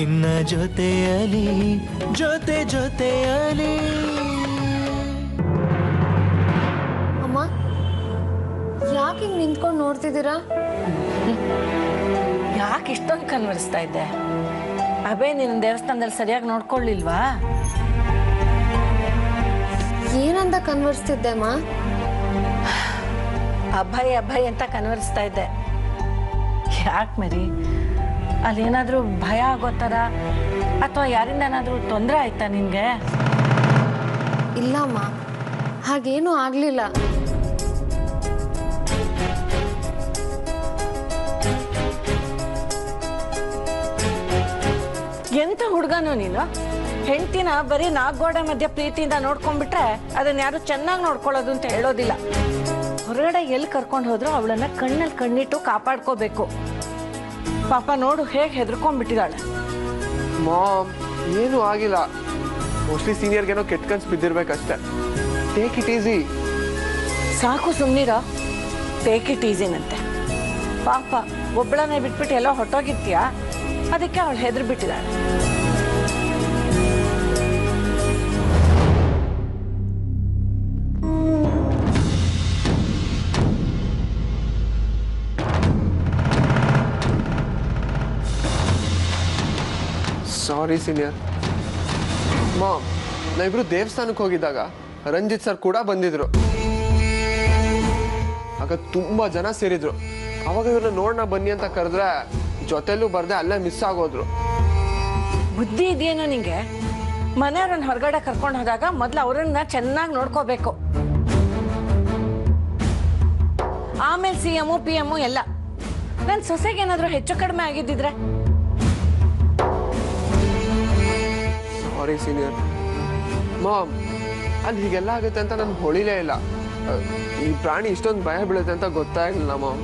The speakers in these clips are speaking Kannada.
ನಿನ್ನ ಜೊತೆಯಲಿ ಜೊತೆಯಲಿ. ಅಮ್ಮ ಯಾಕೆ ಹಿಂಗ್ ನಿಂತ್ಕೊಂಡು ನೋಡ್ತಿದ್ದೀರಾ? ಯಾಕೆ ಇಷ್ಟೊಂದು ಕನ್ವರ್ಸ್ತಾ ಇದ್ದೆ? ಅಬೇ ನಿನ್ನ ದೇವಸ್ಥಾನದಲ್ಲಿ ಸರಿಯಾಗಿ ನೋಡ್ಕೊಳ್ಳಿಲ್ವಾ? ಏನಂತ ಕನ್ವರ್ಸ್ತಿದ್ದೆ ಅಮ್ಮ? ಅಭಯ್ ಅಂತ ಕನ್ವರ್ಸ್ತಾ ಇದ್ದೆ. ಯಾಕೆ ಮರಿ, ಅಲ್ಲೇನಾದ್ರೂ ಭಯ ಆಗೋ ಥರ ಅಥವಾ ಯಾರಿಂದನಾದ್ರೂ ತೊಂದರೆ ಆಯ್ತಾ ನಿನ್ಗೆ? ಇಲ್ಲ ಅಮ್ಮ, ಹಾಗೇನೂ ಆಗ್ಲಿಲ್ಲ. ಎಂತ ಹುಡುಗನೋ ನೀನು? ಹೆಂಡ್ತಿನ ಬರೀ ನಾಲ್ಗೋಡೆ ಮಧ್ಯೆ ಪ್ರೀತಿಯಿಂದ ನೋಡ್ಕೊಂಡ್ಬಿಟ್ರೆ ಅದನ್ನ ಯಾರು ಚೆನ್ನಾಗಿ ನೋಡ್ಕೊಳ್ಳೋದು ಅಂತ ಹೇಳೋದಿಲ್ಲ. ಹೊರಗಡೆ ಎಲ್ಲಿ ಕರ್ಕೊಂಡು ಹೋದ್ರು ಅವಳನ್ನ ಕಣ್ಣಲ್ಲಿ ಕಣ್ಣಿಟ್ಟು ಕಾಪಾಡ್ಕೋಬೇಕು. ಪಾಪ ನೋಡು ಹೇಗೆ ಹೆದರ್ಕೊಂಡ್ಬಿಟ್ಟಿದ್ದಾಳೆ. ಮಾಮ್ ಏನೂ ಆಗಿಲ್ಲ, ಮೋಸ್ಟ್ಲಿ ಸೀನಿಯರ್ಗೇನೋ ಕೆಟ್ಟ ಕನ್ಸು ಬಿದ್ದಿರ್ಬೇಕಷ್ಟೆ. Take it easy. ಸಾಕು ಸುಮ್ಮನಿರೋ. Take it ಈಸಿನಂತೆ. ಪಾಪ ಒಬ್ಬಳನ್ನೇ ಬಿಟ್ಬಿಟ್ಟು ಎಲ್ಲೋ ಹೊಟ್ಟೋಗಿರ್ತೀಯಾ, ಅದಕ್ಕೆ ಅವಳು ಹೆದರ್ ಬಿಟ್ಟಿದ್ದಾಳೆ. ಸಾರಿ ಸೀನಿಯರ್. ಮಾಮ್ ನಾವಿಬ್ರು ದೇವಸ್ಥಾನಕ್ಕೆ ಹೋಗಿದ್ದಾಗ ರಂಜಿತ್ ಸರ್ ಕೂಡ ಬಂದಿದ್ರು. ಆಗ ತುಂಬಾ ಜನ ಸೇರಿದ್ರು. ಅವಾಗ ಇವ್ರನ್ನ ನೋಡೋಣ ಬನ್ನಿ ಅಂತ ಕರೆದ್ರೆ ಜೊತೆಲೂ ಬರ್ದೆ ಅಲ್ಲೇ ಮಿಸ್ ಆಗೋದ್ರು. ಬುದ್ಧಿ ಇದೆಯೇನೋ ನಿಂಗೆ? ಮನೆಯವ್ರನ್ನ ಹೊರಗಡೆ ಕರ್ಕೊಂಡು ಹೋದಾಗ ಮೊದ್ಲು ಅವ್ರನ್ನ ಚೆನ್ನಾಗಿ ನೋಡ್ಕೋಬೇಕು. ಆಮೇಲೆ CM PM ಎಲ್ಲ. ನನ್ನ ಸೊಸೆಗೆ ಏನಾದ್ರೂ ಹೆಚ್ಚು ಕಡಿಮೆ ಆಗಿದ್ದಿದ್ರೆ? ಸಾರಿ ಸೀನಿಯರ್. ಮಾಮ್ ಅಲ್ಲಿ ಹೀಗೆಲ್ಲ ಆಗುತ್ತೆ ಅಂತ ನನ್ಗೆ ಹೊಳಿಲೇ ಇಲ್ಲ. ಈ ಪ್ರಾಣಿ ಇಷ್ಟೊಂದು ಭಯ ಬೀಳುತ್ತೆ ಅಂತ ಗೊತ್ತಾಗಿಲ್ಲ ಮಾಮ್.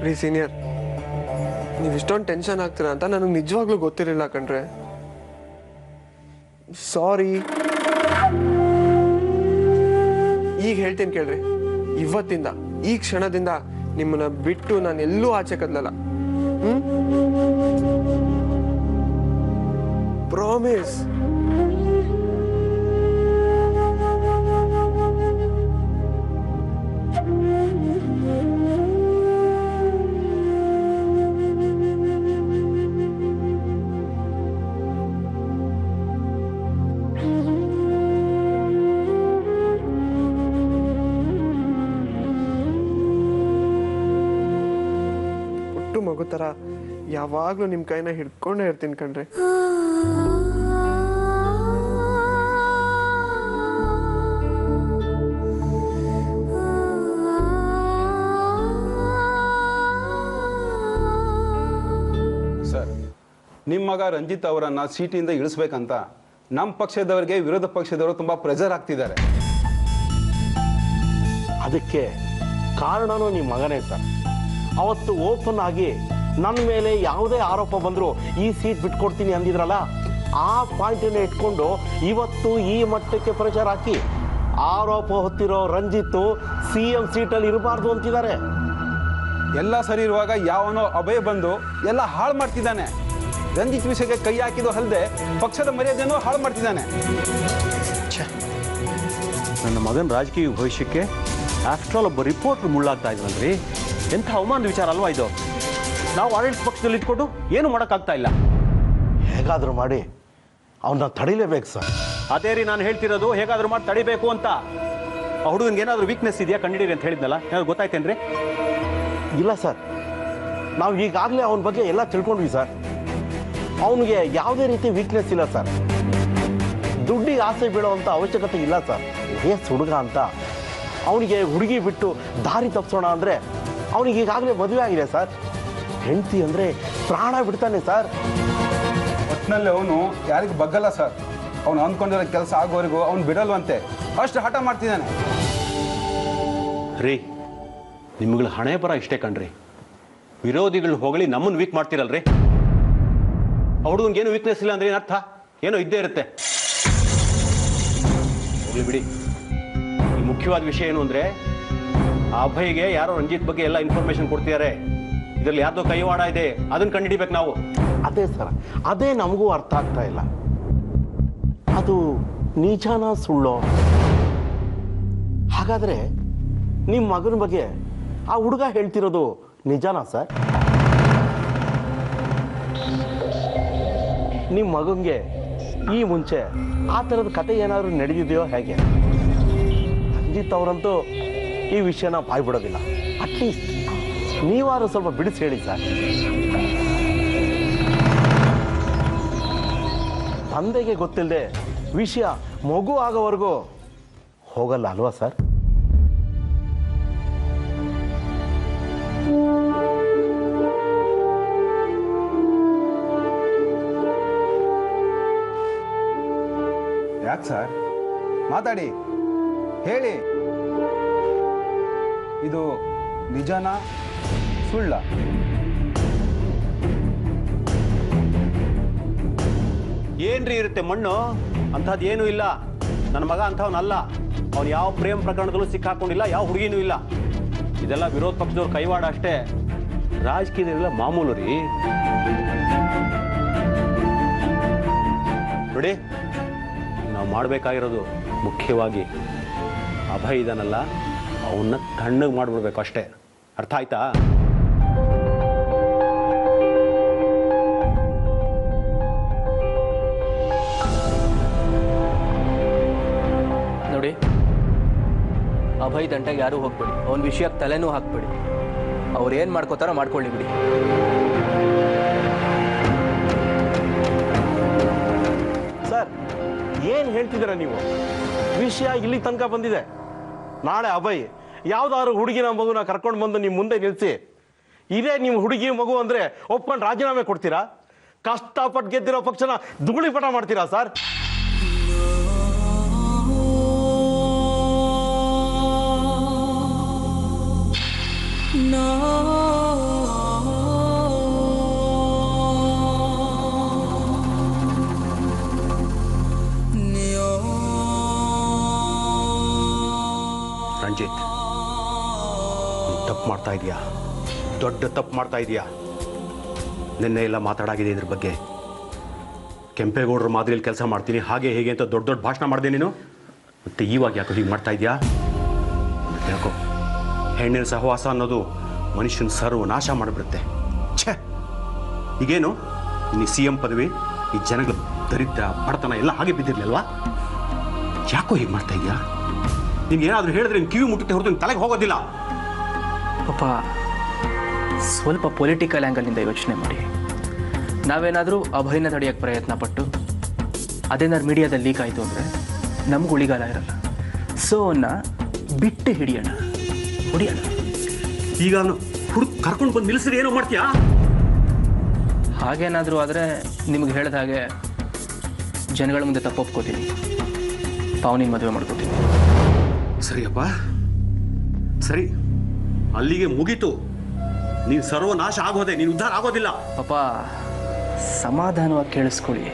ರೀ ಸೀನಿಯರ್, ನೀವು ಇಷ್ಟೊಂದು ಟೆನ್ಷನ್ ಆಗ್ತೀರಾ ಅಂತ ನನಗೆ ನಿಜವಾಗ್ಲೂ ಗೊತ್ತಿರಲಿಲ್ಲ ಕಣ್ರೆ. ಸಾರಿ. ಈಗ ಹೇಳ್ತೀನಿ ಕೇಳ್ರಿ, ಇವತ್ತಿಂದ ಈ ಕ್ಷಣದಿಂದ ನಿಮ್ಮನ್ನ ಬಿಟ್ಟು ನಾನು ಎಲ್ಲೂ ಆಚೆ ಕದಲಲ್ಲ. ಪ್ರಾಮಿಸ್. ಪುಟ್ಟು ಮಗು ಥರ ಯಾವಾಗಲೂ ನಿಮ್ಮ ಕೈನ ಹಿಡ್ಕೊಂಡೇ ಇರ್ತೀನಿ ಕಣ್ರಿ. ಸರ್, ನಿಮ್ಮ ಮಗ ರಂಜಿತ್ ಅವರನ್ನು ಸೀಟಿಂದ ಇಳಿಸ್ಬೇಕಂತ ನಮ್ಮ ಪಕ್ಷದವರಿಗೆ ವಿರೋಧ ಪಕ್ಷದವರು ತುಂಬ ಪ್ರೆಷರ್ ಆಗ್ತಿದ್ದಾರೆ. ಅದಕ್ಕೆ ಕಾರಣನೂ ನಿಮ್ಮ ಮಗನೇ ಸರ್. ಅವತ್ತು ಓಪನ್ ಆಗಿ ನನ್ನ ಮೇಲೆ ಯಾವುದೇ ಆರೋಪ ಬಂದರೂ ಈ ಸೀಟ್ ಬಿಟ್ಕೊಡ್ತೀನಿ ಅಂದಿದ್ರಲ್ಲ, ಆ ಪಾಯಿಂಟನ್ನು ಇಟ್ಕೊಂಡು ಇವತ್ತು ಈ ಮಟ್ಟಕ್ಕೆ ಪ್ರೆಷರ್ ಹಾಕಿ ಆರೋಪ ಹೊತ್ತಿರೋ ರಂಜಿತ್ತು CM ಸೀಟಲ್ಲಿ ಇರಬಾರ್ದು ಅಂತಿದ್ದಾರೆ. ಎಲ್ಲ ಸರಿ ಇರುವಾಗ ಯಾವನೋ ಅಭಯ ಬಂದು ಎಲ್ಲ ಹಾಳು ಮಾಡ್ತಿದ್ದಾನೆ. ರಂಜಿತ್ ವಿಷಯಕ್ಕೆ ಕೈ ಹಾಕಿದ್ದು ಅಲ್ಲದೆ ಪಕ್ಷದ ಮರ್ಯಾದೆಯನ್ನು ಹಾಳು ಮಾಡ್ತಿದ್ದಾನೆ. ನನ್ನ ಮಗನ ರಾಜಕೀಯ ಭವಿಷ್ಯಕ್ಕೆ ಆಫ್ಟರ್ ಆಲ್ ಒಬ್ಬ ರಿಪೋರ್ಟ್ರ್ ಮುಳ್ಳಾಗ್ತಾ ಇದ್ರಲ್ರಿ. ಎಂಥ ಅವಮಾನದ ವಿಚಾರ ಅಲ್ವಾ ಇದು? ನಾವು ಆಡಳಿತ ಪಕ್ಷದಲ್ಲಿ ಇಟ್ಕೊಂಡು ಏನು ಮಾಡೋಕ್ಕಾಗ್ತಾ ಇಲ್ಲ. ಹೇಗಾದರೂ ಮಾಡಿ ಅವನ್ನ ತಡಿಲೇಬೇಕು ಸರ್. ಅದೇ ರೀ ನಾನು ಹೇಳ್ತಿರೋದು, ಹೇಗಾದರೂ ಮಾಡಿ ತಡಿಬೇಕು ಅಂತ. ಆ ಹುಡುಗನಿಗೆ ಏನಾದರೂ ವೀಕ್ನೆಸ್ ಇದೆಯಾ ಕಂಡಿಡಿ ಅಂತ ಹೇಳಿದ್ನಲ್ಲ, ಏನಾದ್ರು ಗೊತ್ತಾಯ್ತೇನ್ರಿ? ಇಲ್ಲ ಸರ್, ನಾವು ಈಗಾಗಲೇ ಅವನ ಬಗ್ಗೆ ಎಲ್ಲ ತಿಳ್ಕೊಂಡ್ವಿ ಸರ್. ಅವನಿಗೆ ಯಾವುದೇ ರೀತಿ ವೀಕ್ನೆಸ್ ಇಲ್ಲ ಸರ್. ದುಡ್ಡಿಗೆ ಆಸೆ ಬೀಳೋವಂಥ ಅವಶ್ಯಕತೆ ಇಲ್ಲ ಸರ್. ಏಸ್ ಹುಡುಗ ಅಂತ ಅವನಿಗೆ ಹುಡುಗಿ ಬಿಟ್ಟು ದಾರಿ ತಪ್ಪಿಸೋಣ ಅಂದರೆ ಅವನಿಗೆ ಈಗಾಗಲೇ ಮದುವೆ ಆಗಿದೆ ಸರ್. ಹೆಂಡತಿ ಅಂದರೆ ಪ್ರಾಣ ಬಿಡ್ತಾನೆ ಸರ್. ಒಟ್ಟಿನಲ್ಲಿ ಅವನು ಯಾರಿಗೂ ಬಗ್ಗಲ್ಲ ಸರ್. ಅವನು ಅಂದ್ಕೊಂಡಿರೋ ಕೆಲಸ ಆಗೋವರೆಗೂ ಅವನು ಬಿಡಲ್ವಂತೆ, ಅಷ್ಟು ಹಠ ಮಾಡ್ತಿದ್ದಾನೆ. ರೀ, ನಿಮ್ಗಳ ಹಣೆ ಬರ ಇಷ್ಟೇ ಕಣ್ರಿ. ವಿರೋಧಿಗಳು ಹೊಗಳಿ ನಮ್ಮನ್ನು ವೀಕ್ ಮಾಡ್ತಿರಲ್ರಿ. ಹುಡುಗನಿಗೇನು ವೀಕ್ನೆಸ್ ಇಲ್ಲ ಅಂದ್ರೆ ಏನು ಅರ್ಥ? ಏನೋ ಇದ್ದೇ ಇರುತ್ತೆ. ಹೋಗ್ಲಿ ಬಿಡಿ. ಈ ಮುಖ್ಯವಾದ ವಿಷಯ ಏನು ಅಂದರೆ, ಆ ಅಭಯ್ಗೆ ಯಾರೋ ರಂಜಿತ್ ಬಗ್ಗೆ ಎಲ್ಲ ಇನ್ಫಾರ್ಮೇಶನ್ ಕೊಡ್ತಿದ್ದಾರೆ. ಇದರಲ್ಲಿ ಯಾರ್ದೋ ಕೈವಾಡ ಇದೆ, ಅದನ್ನ ಕಂಡುಹಿಡಿಬೇಕು ನಾವು. ಅದೇ ಸರ್, ಅದೇ ನಮಗೂ ಅರ್ಥ ಆಗ್ತಾ ಇಲ್ಲ. ಅದು ನಿಜಾನ ಸುಳ್ಳೋ? ಹಾಗಾದ್ರೆ ನಿಮ್ಮ ಮಗನ ಬಗ್ಗೆ ಆ ಹುಡುಗ ಹೇಳ್ತಿರೋದು ನಿಜಾನಾ ಸರ್? ನಿಮ್ಮ ಮಗಂಗೆ ಈ ಮುಂಚೆ ಆ ಥರದ ಕತೆ ಏನಾದರೂ ನಡೆದಿದೆಯೋ ಹೇಗೆ? ರಂಜಿತ್ ಅವರಂತೂ ಈ ವಿಷಯನ ಬಾಯ್ಬಿಡೋದಿಲ್ಲ. ಅಟ್ಲೀಸ್ಟ್ ನೀವಾರು ಸ್ವಲ್ಪ ಬಿಡಿಸಿ ಹೇಳಿ ಸರ್. ತಂದೆಗೆ ಗೊತ್ತಿಲ್ಲದೆ ವಿಷಯ ಮಗು ಆಗೋವರೆಗೂ ಹೋಗಲ್ಲ ಅಲ್ವಾ ಸರ್? ಯಾಕೆ ಸರ್? ಮಾತಾಡಿ, ಹೇಳಿ. ಇದು ನಿಜನಾ ಸುಳ್ಳ? ಏನ್ರಿ ಇರುತ್ತೆ ಮಣ್ಣು? ಅಂಥದ್ದು ಏನೂ ಇಲ್ಲ. ನನ್ನ ಮಗ ಅಂಥವನಲ್ಲ. ಅವನು ಯಾವ ಪ್ರೇಮ ಪ್ರಕರಣದಲ್ಲೂ ಸಿಕ್ಕಾಕೊಂಡಿಲ್ಲ, ಯಾವ ಹುಡುಗಿನೂ ಇಲ್ಲ. ಇದೆಲ್ಲ ವಿರೋಧ ಪಕ್ಷದವ್ರ ಕೈವಾಡ ಅಷ್ಟೇ. ರಾಜಕೀಯದಲ್ಲ ಮಾಮೂಲು ರೀ. ನೋಡಿ, ನಾವು ಮಾಡಬೇಕಾಗಿರೋದು ಮುಖ್ಯವಾಗಿ ಅಭಯ್ ಇದನ್ನಲ್ಲ, ಅವನ್ನ ತಣ್ಣಗೆ ಮಾಡಿಬಿಡ್ಬೇಕು ಅಷ್ಟೇ. ಅರ್ಥ ಆಯ್ತಾ? ನೋಡಿ, ಅಭಯ್ ದಂಟೆಗೆ ಯಾರೂ ಹೋಗ್ಬೇಡಿ, ಅವನ ವಿಷಯಕ್ಕೆ ತಲೆನೂ ಹಾಕ್ಬೇಡಿ. ಅವ್ರು ಏನು ಮಾಡ್ಕೋತಾರೋ ಮಾಡ್ಕೊಳ್ಳಿ ಬಿಡಿ. ಸರ್, ಏನು ಹೇಳ್ತಿದ್ದೀರಾ ನೀವು? ವಿಷಯ ಇಲ್ಲಿ ತನಕ ಬಂದಿದೆ. ನಾಳೆ ಅಭಯ್ ಯಾವ್ದಾದ್ರು ಹುಡುಗಿನ ಮಗುನ ಕರ್ಕೊಂಡು ಬಂದು ನಿಮ್ಮ ಮುಂದೆ ನಿಲ್ಲಿಸಿ, ಇದೇ ನಿಮ್ಮ ಹುಡುಗಿ ಮಗು ಅಂದ್ರೆ ಒಪ್ಕೊಂಡು ರಾಜೀನಾಮೆ ಕೊಡ್ತೀರಾ? ಕಷ್ಟಪಟ್ಟು ಗೆದ್ದಿರೋ ಪಕ್ಷನ ಧೂಳಿಪಟ ಮಾಡ್ತೀರಾ ಸರ್? ರಂಜಿತ್, ತಪ್ಪು ಮಾಡ್ತಾ ಇದೀಯಾ, ದೊಡ್ಡ ತಪ್ಪು ಮಾಡ್ತಾ ಇದೀಯಾ. ನಿನ್ನೆ ಎಲ್ಲ ಮಾತಾಡಾಗಿದೆ ಇದ್ರ ಬಗ್ಗೆ. ಕೆಂಪೇಗೌಡರ ಮಾದರಿಯಲ್ಲಿ ಕೆಲಸ ಮಾಡ್ತೀನಿ ಹಾಗೆ ಹೇಗೆ ಅಂತ ದೊಡ್ಡ ದೊಡ್ಡ ಭಾಷಣ ಮಾಡಿದೆ ನೀನು. ಮತ್ತೆ ಇವಾಗ ಯಾಕೋ ಹೀಗೆ ಮಾಡ್ತಾ ಇದೆಯಾ? ಯಾಕೋ ಹೆಣ್ಣಿನ ಸಹವಾಸ ಅನ್ನೋದು ಮನುಷ್ಯನ ಸರ್ವನಾಶ ಮಾಡಿಬಿಡುತ್ತೆ. ಛೇ, ಈಗೇನು ನೀ CM ಪದವಿ, ಈ ಜನಗಳ ದರಿದ್ರ ಬಡತನ ಎಲ್ಲ ಹಾಗೆ ಬಿದ್ದಿರ್ಲಿಲ್ವಾ? ಯಾಕೋ ಹೀಗೆ ಮಾಡ್ತಾ ಇದೆಯಾ? ನಿಮ್ಗೆ ಏನಾದರೂ ಹೇಳಿದ್ರೆ ನಿನ್ನ ಕಿವಿ ಮುಟ್ಟುತ್ತೆ ಹೊರತು ನಿನ್ನ ತಲೆಗೆ ಹೋಗೋದಿಲ್ಲ. ಪಾಪ ಸ್ವಲ್ಪ ಪೊಲಿಟಿಕಲ್ ಆ್ಯಂಗಲಿಂದ ಯೋಚನೆ ಮಾಡಿ. ನಾವೇನಾದರೂ ಅಭಯನ ತಡೆಯೋಕ್ಕೆ ಪ್ರಯತ್ನ ಪಟ್ಟು ಅದೇನಾದ್ರು ಮೀಡಿಯಾದಲ್ಲಿ ಲೀಕ್ ಆಯಿತು ಅಂದರೆ ನಮ್ಗೆ ಉಳಿಗಾಲ ಇರಲ್ಲ. ಸೊ ಅವನ್ನ ಬಿಟ್ಟು ಹೊಡಿಯೋಣ. ಈಗ ಅವನು ಹುಡುಕ್ ಕರ್ಕೊಂಡು ಬಂದು ನಿಲ್ಲಿಸಿದ್ರೆ ಏನೋ ಮಾಡ್ತೀಯಾ? ಹಾಗೇನಾದರೂ ಆದರೆ ನಿಮ್ಗೆ ಹೇಳಿದ ಹಾಗೆ ಜನಗಳ ಮುಂದೆ ತಪ್ಪು ಒಪ್ಕೋತೀನಿ, ಪಾವನಿನ ಮದುವೆ ಮಾಡ್ಕೋತೀನಿ. ಸರಿಯಪ್ಪ, ಸರಿ, ಅಲ್ಲಿಗೆ ಮುಗೀತು. ನೀನು ಸರ್ವನಾಶ ಆಗೋದೆ, ನೀನು ಉದ್ಧಾರ ಆಗೋದಿಲ್ಲ. ಪಾಪ ಸಮಾಧಾನವಾಗಿ ಕೇಳಿಸ್ಕೊಳ್ಳಿ.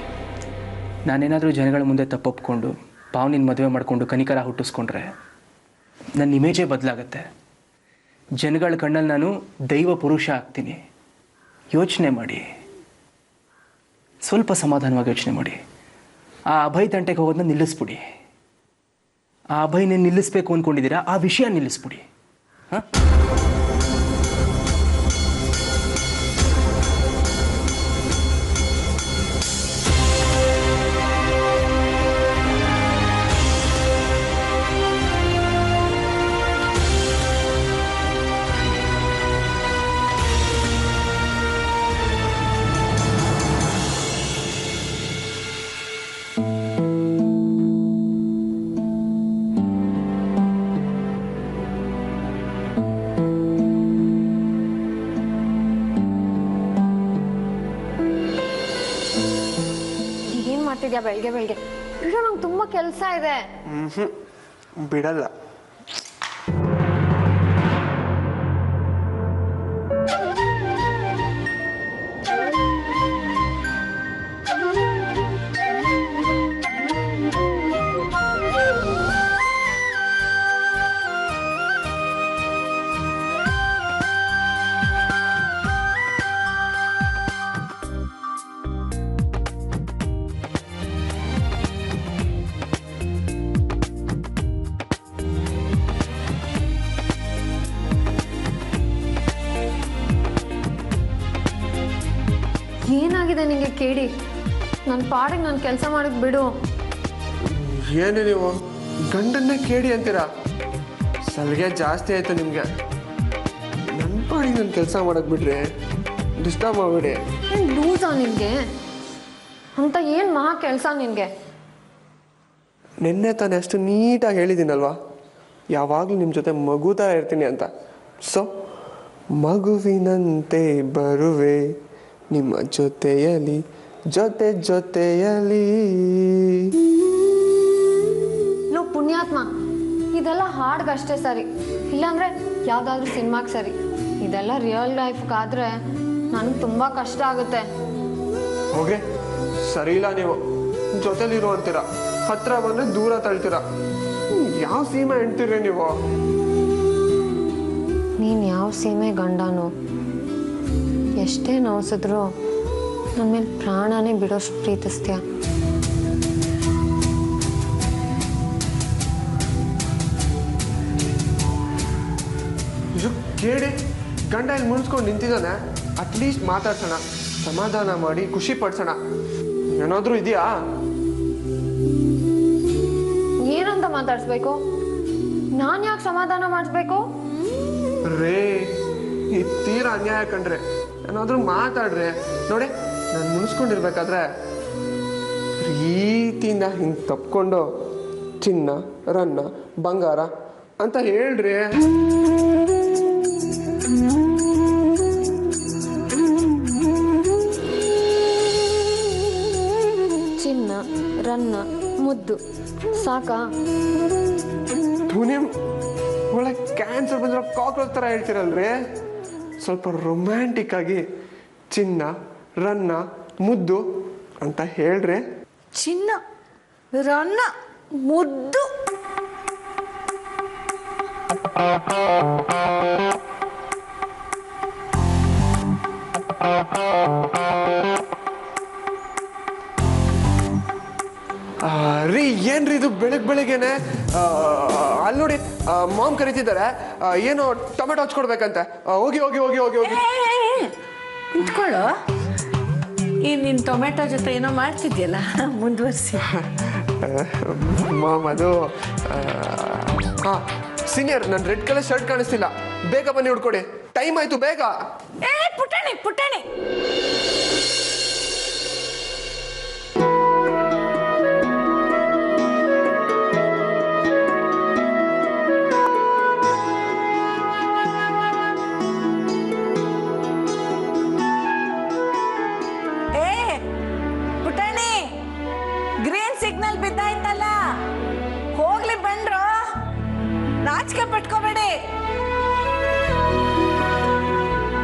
ನಾನೇನಾದರೂ ಜನಗಳ ಮುಂದೆ ತಪ್ಪೊಪ್ಕೊಂಡು ಪಾವನಿನ ಮದುವೆ ಮಾಡಿಕೊಂಡು ಕನಿಕರ ಹುಟ್ಟಿಸ್ಕೊಂಡ್ರೆ ನನ್ನ ಇಮೇಜೇ ಬದಲಾಗತ್ತೆ. ಜನಗಳ ಕಣ್ಣಲ್ಲಿ ನಾನು ದೈವ ಪುರುಷ ಆಗ್ತೀನಿ. ಯೋಚನೆ ಮಾಡಿ, ಸ್ವಲ್ಪ ಸಮಾಧಾನವಾಗಿ ಯೋಚನೆ ಮಾಡಿ. ಆ ಅಭಯ್ ತಂಟೆಗೆ ಹೋಗೋದನ್ನ ನಿಲ್ಲಿಸ್ಬಿಡಿ. ಆ ಅಭಯ್ನ ನಿಲ್ಲಿಸ್ಬೇಕು ಅಂದ್ಕೊಂಡಿದ್ದೀರಾ, ಆ ವಿಷಯ ನಿಲ್ಲಿಸ್ಬಿಡಿ. ಹಾಂ, ಬೆಳಗ್ಗೆ ಬೆಳಗ್ಗೆ ಇರೋ ನಂಗೆ ತುಂಬಾ ಕೆಲಸ ಇದೆ. ಬಿಡಲ್ಲ. ಆಗಿದೆ ನಿಂಗೆ ಕೇಳಿ. ನನ್ನ ಪಾಡಿಗೆ ನಾನು ಕೆಲಸ ಮಾಡೋದು ಬಿಡು. ಏನು ನೀವು ಗಂಡನ್ನೇ ಕೇಳಿ ಅಂತೀರಾ? ಸಲಿಗೆ ಜಾಸ್ತಿ ಆಯ್ತು ನಿಮಗೆ. ನನ್ನ ಪಾಡಿಗೆ ನಾನು ಕೆಲಸ ಮಾಡಕ್ ಬಿಡ್ರಿ, ಡಿಸ್ಟರ್ಬ್ ಮಾಡ್ಬಿಡಿ. ಏನು ಲೂಸಾ ನಿನಗೆ ಅಂತ? ಏನು ಮಹಾ ಕೆಲಸ ನಿನಗೆ? ನಿನ್ನೆ ತಾನೇ ಅಷ್ಟು ನೀಟಾಗಿ ಹೇಳಿದ್ದೀನಲ್ವಾ, ಯಾವಾಗಲೂ ನಿಮ್ಮ ಜೊತೆ ಮಗು ಥರ ಇರ್ತೀನಿ ಅಂತ. ಸೊ ಮಗುವಿನಂತೆ ಬರುವೆ ನಿಮ್ಮ ಜೊತೆಯಲ್ಲಿ, ಜೊತೆಯಲ್ಲಿ. ಲೋ ಪುಣ್ಯಾತ್ಮ, ಇದೆಲ್ಲ ಹಾಡ್ಗಷ್ಟೇ ಸರಿ, ಇಲ್ಲಾಂದ್ರೆ ಯಾವುದಾದ್ರೂ ಸಿನಿಮಾಗೆ ಸರಿ. ಇದೆಲ್ಲ ರಿಯಲ್ ಲೈಫ್ಗಾದ್ರೆ ನನಗೆ ತುಂಬ ಕಷ್ಟ ಆಗುತ್ತೆ. ಹೋಗ್ರಿ, ಸರಿ ಇಲ್ಲ ನೀವು. ಜೊತೆಲಿರು ಅಂತೀರ, ಹತ್ರ ಬಂದರೆ ದೂರ ತಳ್ತೀರ. ಯಾವ ಸೀಮೆ ಹೆಣ್ತೀರಿ ನೀವು? ನೀನು ಯಾವ ಸೀಮೆ ಗಂಡನು? ಎಷ್ಟೇ ನೋವಿಸಿದ್ರು ನನ್ನ ಮೇಲೆ ಪ್ರಾಣನೇ ಬಿಡೋಷ್ಟು ಪ್ರೀತಿಸ್ತೀಯ. ಇದು ಕೇಳಿ ಗಂಡ ಇಲ್ಲಿ ಮುನ್ಸ್ಕೊಂಡು ನಿಂತಿದ್ದಾನೆ, ಅಟ್ಲೀಸ್ಟ್ ಮಾತಾಡ್ಸೋಣ, ಸಮಾಧಾನ ಮಾಡಿ ಖುಷಿ ಪಡ್ಸೋಣ. ಏನಾದರೂ ಇದೆಯಾ? ಏನಂತ ಮಾತಾಡಿಸ್ಬೇಕು? ನಾನು ಯಾಕೆ ಸಮಾಧಾನ ಮಾಡಿಸ್ಬೇಕು? ರೇ, ಈ ತೀರಾ ಅನ್ಯಾಯ ಕಂಡ್ರೆ. ಏನಾದರೂ ಮಾತಾಡ್ರೆ ನೋಡಿ. ನಾನು ಮುನ್ಸ್ಕೊಂಡಿರ್ಬೇಕಾದ್ರೆ ಪ್ರೀತಿಯಿಂದ ಹಿಂಗೆ ತಪ್ಕೊಂಡು ಚಿನ್ನ, ರನ್ನ, ಬಂಗಾರ ಅಂತ ಹೇಳ್ರಿ. ಚಿನ್ನ, ರನ್ನ, ಮುದ್ದು ಸಾಕಾ? ನೀವು ಒಳಗೆ ಕ್ಯಾನ್ಸರ್ ಬಂದಿರೋ ಕಾಕ್ರೋಚ್ ಥರ ಹೇಳ್ತೀರಲ್ರಿ. ಸ್ವಲ್ಪ ರೊಮ್ಯಾಂಟಿಕ್ ಆಗಿ ಚಿನ್ನ, ರನ್ನ, ಮುದ್ದು ಅಂತ ಹೇಳ್ರಿ. ಚಿನ್ನ, ರನ್ನ, ಮುದ್ದು. ರೀ, ಏನ್ರಿ ಇದು ಬೆಳಗ್ಗೆನೆ? ಅಲ್ಲಿ ನೋಡಿ, ಮಾಮ್ ಕರೀತಿದ್ದಾರೆ. ಏನೋ ಟೊಮೆಟೊ ಹಚ್ಕೊಡ್ಬೇಕಂತೆ. ಹೋಗಿ ಹೋಗಿ ಹೋಗಿ ಹೋಗಿ ಹೋಗಿ ಇಟ್ಕೊಳ್ಳೋ. ಈ ನಿನ್ನ ಟೊಮೆಟೊ ಜೊತೆ ಏನೋ ಮಾಡ್ತಿದ್ಯಲ್ಲ, ಮುಂದುವರಿಸಿ. ಮಾಮ್, ಅದು ಹಾಂ ಸೀನಿಯರ್, ನನ್ನ ರೆಡ್ ಕಲರ್ ಶರ್ಟ್ ಕಾಣಿಸ್ತಿಲ್ಲ, ಬೇಗ ಬನ್ನಿ ಹುಡ್ಕೊಡಿ, ಟೈಮ್ ಆಯ್ತು, ಬೇಗ. ಪುಟಾಣಿ ಪುಟಾಣಿ. ಗ್ರೀನ್ ಸಿಗ್ನಲ್ ಬಿದ್ದಾಯ್ತಲ್ಲ, ಹೋಗ್ಲಿ ಬಂದ್ರು, ನಾಚಿಕೆ ಪಟ್ಕೋಬೇಡಿ.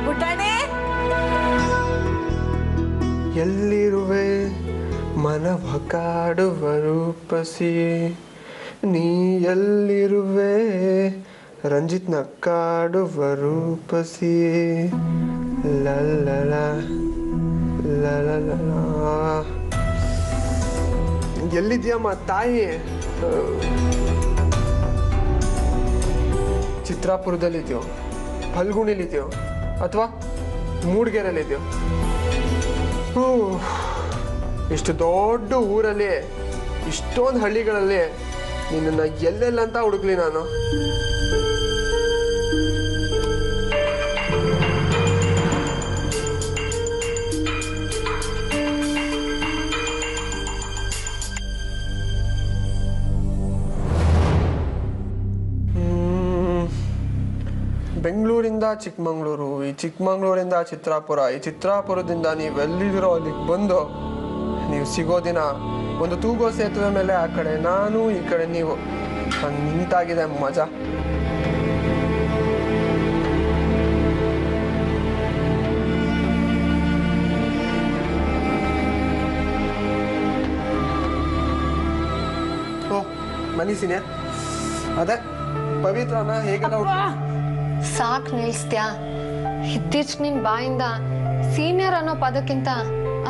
ಪುಟಾಣಿ, ಎಲ್ಲಿರುವೆ ಮನವ ಕಾಡುವ ರೂಪಸಿ, ನೀ ಎಲ್ಲಿರುವೆ ರಂಜಿತ್ನ ಕಾಡುವ ರೂಪಸಿ. ಲಲ್ಲ ಲಲ್ಲ, ಎಲ್ಲಿದ್ಯಮ್ಮ ತಾಯಿ? ಚಿತ್ರಾಪುರದಲ್ಲಿದ್ಯೋ, ಫಲ್ಗುಣಿಲಿದ್ಯೋ, ಅಥವಾ ಮೂಡಿಗೆರೆಯಲ್ಲಿದ್ಯೋ? ಇಷ್ಟು ದೊಡ್ಡ ಊರಲ್ಲಿ, ಇಷ್ಟೊಂದು ಹಳ್ಳಿಗಳಲ್ಲಿ ನಿನ್ನನ್ನು ಎಲ್ಲೆಲ್ಲಂತ ಹುಡುಕ್ಲಿ ನಾನು? ಬೆಂಗಳೂರಿಂದ ಚಿಕ್ಕಮಂಗ್ಳೂರು, ಈ ಚಿಕ್ಕಮಂಗ್ಳೂರಿಂದ ಚಿತ್ರಾಪುರ, ಈ ಚಿತ್ರಾಪುರದಿಂದ ನೀವೆಲ್ಲಿದ್ದೀರೋ ಅಲ್ಲಿಗೆ ಬಂದು ನೀವು ಸಿಗೋ ದಿನ ಒಂದು ತೂಗೋ ಸೇತುವೆ ಮೇಲೆ ಆ ಕಡೆ ನಾನು, ಈ ಕಡೆ ನೀವು, ಹಂಗೆ ನಿಂತಾಗಿದೆ ಮಜಾ. ಓ ಮನೀಸಿನೇ, ಅದೇ ಪವಿತ್ರನ ಹೇಗೆಲ್ಲ ಸಾಕ್ ನಿಲ್ಸ್ತ್ಯಾ? ಇತ್ತೀಚೆಗೆ ನಿನ್ ಬಾಯಿಂದ ಸೀನಿಯರ್ ಅನ್ನೋ ಪದಕ್ಕಿಂತ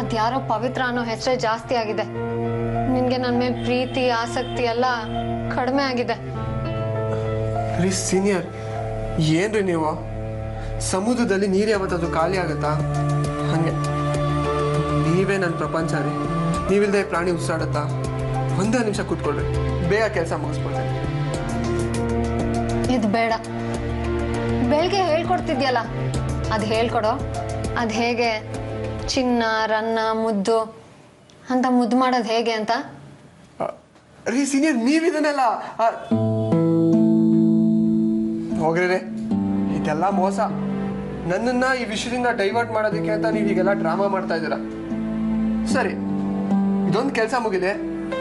ಅದ್ಯಾರೋ ಪವಿತ್ರ ಅನ್ನೋ ಹೆಸರೇ ಜಾಸ್ತಿ ಆಗಿದೆ. ನಿನ್ಗೆ ನನ್ನ ಮೇಲೆ ಪ್ರೀತಿ, ಆಸಕ್ತಿ ಎಲ್ಲ ಕಡಿಮೆ ಆಗಿದೆ. ಸೀನಿಯರ್, ಏನ್ರಿ ನೀವು? ಸಮುದ್ರದಲ್ಲಿ ನೀರು ಯಾವತ್ತದು ಖಾಲಿ ಆಗುತ್ತಾ? ಹಂಗೆ ನೀವೇ ನನ್ನ ಪ್ರಪಂಚ ರೀ. ನೀವಿಲ್ಲದೆ ಪ್ರಾಣಿ ಉಸಿರಾಡುತ್ತಾ? ಒಂದೇ ನಿಮಿಷ ಕೂತ್ಕೊಳ್ರಿ, ಬೇಗ ಕೆಲಸ ಮುಗಿಸ್ಕೊಳ್ತೇನೆ. ಇದು ಬೇಡ. ಬೆಳಗ್ಗೆ ಹೇಳ್ಕೊಡ್ತಿದ್ಯಲ್ಲ ಅದು ಹೇಳ್ಕೊಡೋ. ಅದು ಹೇಗೆ ಚಿನ್ನ ರನ್ನ ಮುದ್ದು ಅಂತ ಮುದ್ದು ಮಾಡೋದು ಹೇಗೆ ಅಂತ. ರೀ ಸೀನಿಯರ್, ನೀವಿದನ್ನೆಲ್ಲ ಹೋಗ್ರಿ. ಇದೆಲ್ಲ ಮೋಸ. ನನ್ನನ್ನ ಈ ವಿಷಯದಿಂದ ಡೈವರ್ಟ್ ಮಾಡೋದಕ್ಕೆ ಅಂತ ನೀವು ಈಗೆಲ್ಲ ಡ್ರಾಮಾ ಮಾಡ್ತಾ ಇದ್ದೀರಾ. ಸರಿ, ಇದೊಂದು ಕೆಲಸ ಮುಗಿದೆ,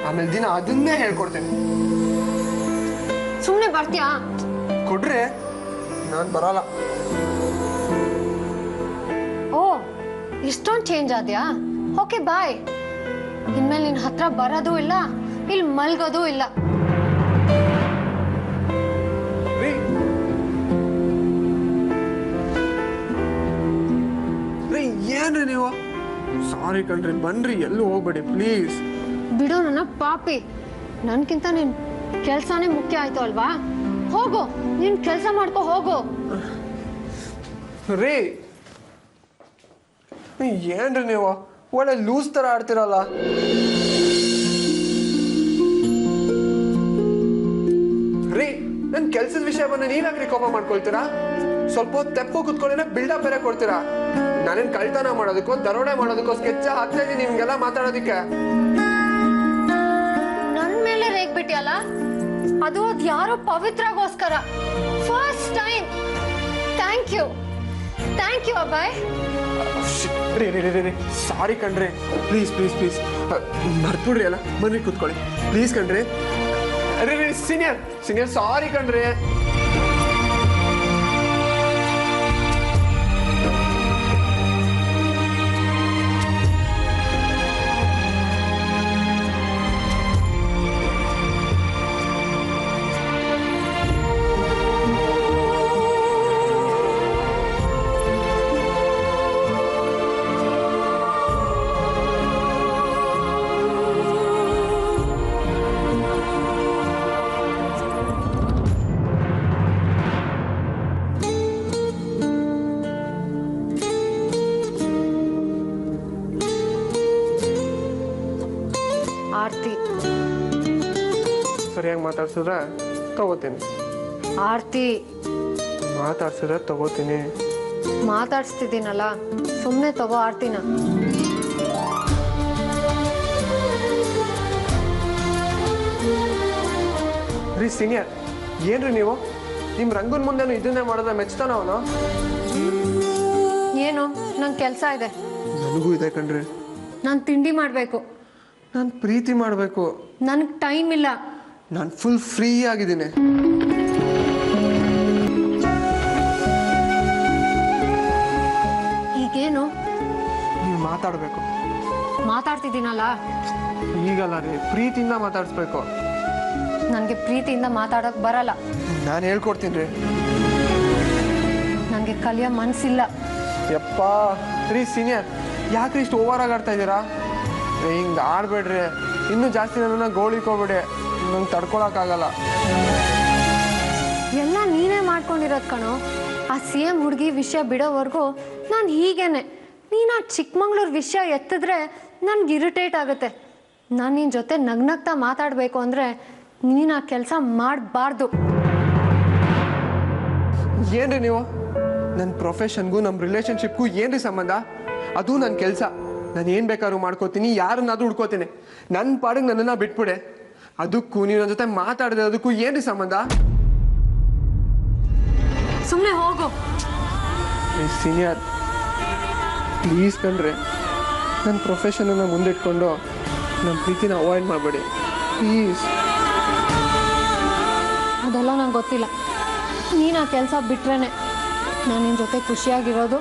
ಆಮೇಲೆ ದಿನ ಅದನ್ನೇ ಹೇಳ್ಕೊಡ್ತೇನೆ. ಸುಮ್ಮನೆ ಬರ್ತೀಯಾ? ಕೊಡ್ರಿ, ನಾನು ಬರಲ್ಲ. ಓ, ಇಷ್ಟೊಂದು ಚೇಂಜ್ ಆದ್ಯಾ? Okay bye. ಇನ್ಮೇಲೆ ನಿನ್ನ ಹತ್ರ ಬರೋದು ಇಲ್ಲ, ಇಲ್ಲಿ ಮಲ್ಗೋದು ಇಲ್ಲ. ಏನ್ರಿ ನೀವು? ಸಾರಿ ಕಣ್ರಿ, ಬನ್ರಿ, ಎಲ್ಲೂ ಹೋಗ್ಬೇಡಿ ಪ್ಲೀಸ್. ಬಿಡು ನನ್ನ ಪಾಪಿ. ನನ್ಕಿಂತ ನಿನ್ ಕೆಲ್ಸಾನೇ ಮುಖ್ಯ ಆಯ್ತು ಅಲ್ವಾ? ಹೋಗು, ನೀನ್ ಕೆಲ್ಸ ಮಾಡ್ಕೊ ಹೋಗು. ರೀ ಏನ್ರಿ ನೀವು ಒಳ್ಳೆ ಲೂಸ್ ತರ ಆಡ್ತಿರಲ್ಲ. ರೀ, ನನ್ ಕೆಲ್ಸದ ವಿಷಯ ಬಂದು ನೀವ್ಯಾಕ್ರಿ ಕೋಪ ಮಾಡ್ಕೊಳ್ತೀರಾ? ಸ್ವಲ್ಪ ತೆಪ್ಪು ಕುತ್ಕೊಳ್ಳಿನ ಬಿಲ್ಡಪ್ ಬೇರೆ ಕೊಡ್ತೀರಾ. ನಾನೇನ್ ಕಳ್ತನ ಮಾಡೋದಕ್ಕೋ ದರೋಡೆ ಮಾಡೋದಕ್ಕೋ ಸ್ಕೆಚ್ ಹಾಕ್ತಾ ಇದೀನಿ ನಿಮ್ಗೆಲ್ಲ ಮಾತಾಡೋದಿಕ್ಕೆ. ನನ್ ಮೇಲೆ ರೇಗ್ಬಿಟ್ಟಿಯಲ್ಲ, ಅದು ಅದ್ ಯಾರೋ ಪವಿತ್ರಗೋಸ್ಕರ. First time. Thank you Abhay. ರೀ ಸಾರಿ ಕಣ್ರಿ, ಪ್ಲೀಸ್ ಪ್ಲೀಸ್ ಪ್ಲೀಸ್ ಮರ್ತ್ಬಿಡ್ರಿ ಅಲ್ಲ. ಬನ್ರಿ ಕೂತ್ಕೊಳ್ಳಿ ಪ್ಲೀಸ್ ಕಣ್ರಿ. ರೀ ಸೀನಿಯರ್ ಸಾರಿ ಕಣ್ರಿ. ಆರ್ತಿ ಸರಿಯಾಗಿ ಮಾತಾಡ್ಸಿದ್ರೆ ತಗೋತೀನಿ. ಆರ್ತಿ ಮಾತಾಡ್ಸಿದ್ರೆ ತಗೋತೀನಿ. ಮಾತಾಡ್ಸ್ತಿದ್ದೀನಲ್ಲ, ಸುಮ್ಮನೆ ತಗೋ ಆರ್ತಿನ. ರೀ ಸೀನಿಯರ್, ಏನ್ರಿ ನೀವು? ನಿಮ್ ರಂಗನ್ ಮುಂದೆನು ಇದನ್ನೇ ಮಾಡಿದ್ರೆ ಮೆಚ್ತಾನ ಅವನು? ಏನು, ನಂಗೆ ಕೆಲಸ ಇದೆ. ನನಗೂ ಇದೆ ಕಣ್ರಿ. ನಾನು ತಿಂಡಿ ಮಾಡಬೇಕು. ನಾನು ಪ್ರೀತಿ ಮಾಡಬೇಕು. ನನಗೆ ಟೈಮ್ ಇಲ್ಲ. ನಾನು ಫುಲ್ ಫ್ರೀ ಆಗಿದ್ದೀನಿ. ಈಗೇನು? ನೀವು ಮಾತಾಡಬೇಕು. ಮಾತಾಡ್ತಿದ್ದೀನಲ್ಲ. ಈಗಲ್ಲ ರೀ, ಪ್ರೀತಿಯಿಂದ ಮಾತಾಡಿಸ್ಬೇಕು. ನನಗೆ ಪ್ರೀತಿಯಿಂದ ಮಾತಾಡೋಕೆ ಬರಲ್ಲ. ನಾನು ಹೇಳ್ಕೊಡ್ತೀನಿ ರೀ. ನನಗೆ ಕಲಿಯೋ ಮನಸ್ಸಿಲ್ಲ. ಯಪ್ಪ ರೀ ಸೀನಿಯರ್, ಯಾಕ್ರಿ ಇಷ್ಟು ಓವರ್ ಆಗಿ ಆಡ್ತಾ ಇದ್ದೀರಾ? ಹಿಂಗೆ ಆಡ್ಬೇಡ್ರಿ, ಇನ್ನೂ ಜಾಸ್ತಿ ನನ್ನನ್ನು ಗೋಳಿಕೋಬೇಡಿ. ನಂಗೆ ತಡ್ಕೊಳಕ್ಕಾಗಲ್ಲ. ಎಲ್ಲ ನೀನೇ ಮಾಡ್ಕೊಂಡಿರೋದು ಕಣೋ. ಆ CM ಹುಡುಗಿ ವಿಷಯ ಬಿಡೋವರೆಗೂ ನಾನು ಹೀಗೇನೆ. ನೀನು ಆ ಚಿಕ್ಕಮಂಗ್ಳೂರು ವಿಷಯ ಎತ್ತಿದ್ರೆ ನನ್ಗೆ ಇರಿಟೇಟ್ ಆಗುತ್ತೆ. ನಾನು ನಿನ್ನ ಜೊತೆ ನಗ್ನಗ್ತಾ ಮಾತಾಡಬೇಕು ಅಂದರೆ ನೀನು ಆ ಕೆಲಸ ಮಾಡಬಾರ್ದು. ಏನ್ರಿ ನೀವು? ನನ್ನ ಪ್ರೊಫೆಷನ್ಗೂ ನಮ್ಮ ರಿಲೇಷನ್ಶಿಪ್ಗೂ ಏನ್ರಿ ಸಂಬಂಧ? ಅದು ನನ್ನ ಕೆಲಸ. ನಾನು ಏನು ಬೇಕಾದ್ರೂ ಮಾಡ್ಕೋತೀನಿ, ಯಾರನ್ನಾದ್ರೂ ಹುಡ್ಕೋತೀನಿ. ನನ್ನ ಪಾಡಿಗೆ ನನ್ನನ್ನು ಬಿಟ್ಬಿಡೆ. ಅದಕ್ಕೂ ನೀವು ನನ್ನ ಜೊತೆ ಮಾತಾಡಿರೋದಕ್ಕೂ ಏನ್ರಿ ಸಂಬಂಧ? ಸುಮ್ಮನೆ ಹೋಗು. ಸೀನಿಯರ್ ಪ್ಲೀಸ್ ಕಣ್ರಿ, ನನ್ನ ಪ್ರೊಫೆಷನನ್ನು ಮುಂದಿಟ್ಕೊಂಡು ನಮ್ಮ ಪ್ರೀತಿನ ಅವಾಯ್ಡ್ ಮಾಡಬೇಡಿ ಪ್ಲೀಸ್. ಅದೆಲ್ಲ ನಂಗೆ ಗೊತ್ತಿಲ್ಲ. ನೀನು ಆ ಕೆಲಸ ಬಿಟ್ರೇ ನಾನು ನಿನ್ನ ಜೊತೆ ಖುಷಿಯಾಗಿರೋದು,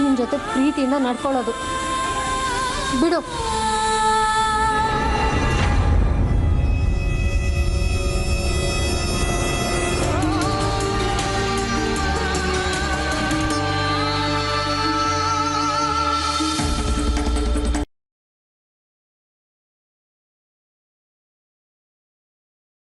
ನಿನ್ನ ಜೊತೆ ಪ್ರೀತಿಯಿಂದ ನಡ್ಕೊಳ್ಳೋದು. ಬಿಡು.